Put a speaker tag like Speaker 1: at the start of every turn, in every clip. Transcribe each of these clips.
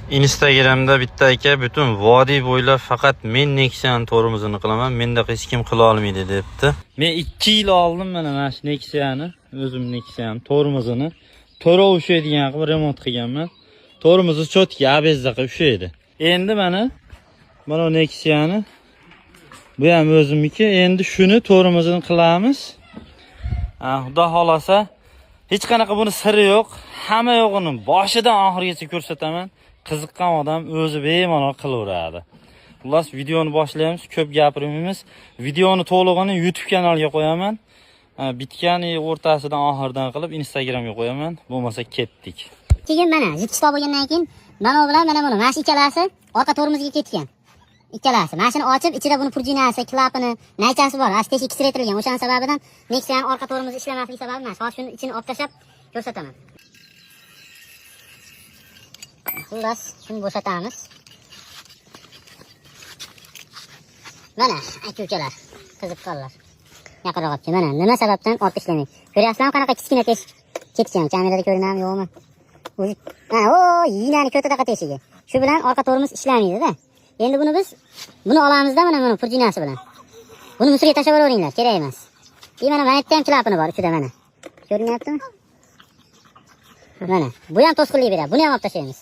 Speaker 1: Instagramda bitta aka butun vodiy bo'ylab faqat men Nexia'ni tormozini qilaman, menda hech kim qila olmaydi debdi. Men 2 yil oldim mana shu Nexia'ni, o'zim Nexia'ni tormozini to'ra ushlaydigan qilib remont qilganman. Tormozi chotki abezzaqa ushlaydi. Endi mana Nexia'ni bu ham o'zimniki. Endi shuni tormozini qilamiz. Xudo xolasa hech qanaqa buni siri yo'q. Hamma yo'g'ini boshidan oxirigacha ko'rsataman. Qiziqqan odam o'zi bemalol qilaveradi. Xullas videoni boshlaymiz, ko'p gapirmaymiz. Videoni to'lig'ini YouTube kanaliga qo'yaman. Bitgan o'rtasidan oxiridan qilib Instagramga qo'yaman. Bo'lmasa ketdik.
Speaker 2: Keyin mana jitishda bo'lgandan keyin mana bilan mana buni mana shu ikkalasi orqa tormozga ketgan. Ikkalasi. Mashina ochib, ichida buni purjinasi, klapini, naychasi bor. Astesi kisretilgan. O'shaning sababidan Nexia'ning orqa tormozi ishlamasligi sababidan hozir shuni ichini olib tashlab ko'rsataman. Xullas, shuni bo'shatamiz. Mana, aka-ukalar, qiziqqanlar. Yaqinroqchi, mana nima sababdan orqa ishlamaydi? Ko'ryapsizlarmi qanaqa kichkina teshik chekkan? Kamerada ko'rinami, yo'qmi? O'zi, yinani ko'tada teshigi. Shu bilan orqa tormoz ishlamaydi-da. Endi buni olamizda mana purjinasi bilan. Buni musga tashlab yuboringlar, kerak emas. Mana yerda ham klapini bor ichida mana. Ko'rinyaptimi? Mana, bu ham to'sqinlik beradi. Buni ham olib tashlaymiz.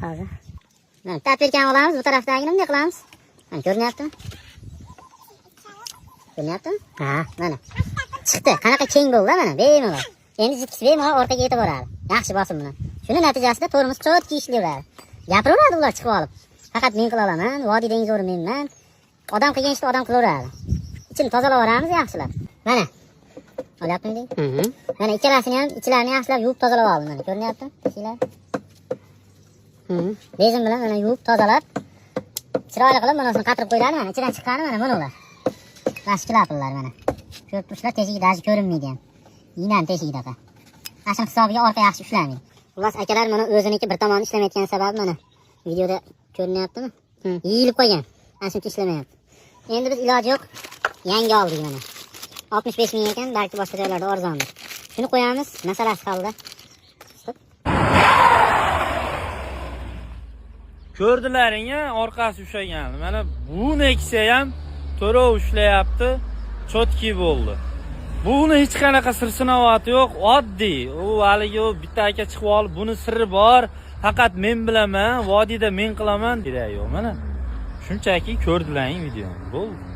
Speaker 2: Hozir. Mana tapirkan olamiz, bu tarafdagini bunday qilamiz. Mana ko'rinyaptimi? Ko'rinyaptimi? Mana. Chiqdi. Qanaqa keng bo'ldi mana, bemalol. Endi jitkisi bemalol orqaga yetib boradi. Yaxshi bosim bilan. Shuni natijasida tormoz chotki ishlayveradi. Gapiraveradi ular chiqib olib. Faqat men qila olaman, vodiydan zo'r menman. Odam qilgan ishni odam qilaveradi. Ichini tozalab olamiz yaxshilab. Mana. Olyapmiding? Mana ikkalasini ham ichlarini yaxshilab yuvib tozalab oldim mana. Ko'rinyaptimi? Teshiklar. Bezim bilan mana yuvib tozalab chiroyli qilib mana shuni qatirib qo'yiladi mana. Ichidan chiqqani mana bular. Plastiklarlar mana. Ko'rib turibsizlar, teshigi daji ko'rinmaydi ham. Yinan teshigidaqa. Ashun hisobiga orqa yaxshi ushlanmaydi. Xullas akalar mana o'ziniki bir tomoni ishlamayotgan sababi mana videoda ko'rinyaptimi? Yeyilib qo'ygan. Ashuncha ishlamayapti. Endi biz iloji yo'q, yangi oldik mana. 65 ming ekan, balki boshqa joylarda arzondir. Shuni qo'yamiz, masalasi qoldi.
Speaker 1: Ko'rdilaring-a, orqasi ushlagan. Mana bu Nexia ham to'ra ushlayapti, chotki bo'ldi. Buni hech qanaqa sir sinovati yo'q, oddiy. U haligi bitta aka chiqib olib, buni siri bor. Faqat men bilaman, vodiyda men qilaman deray yo'q. Mana shunchaki ko'rdilaring videoni. Bo'ldi.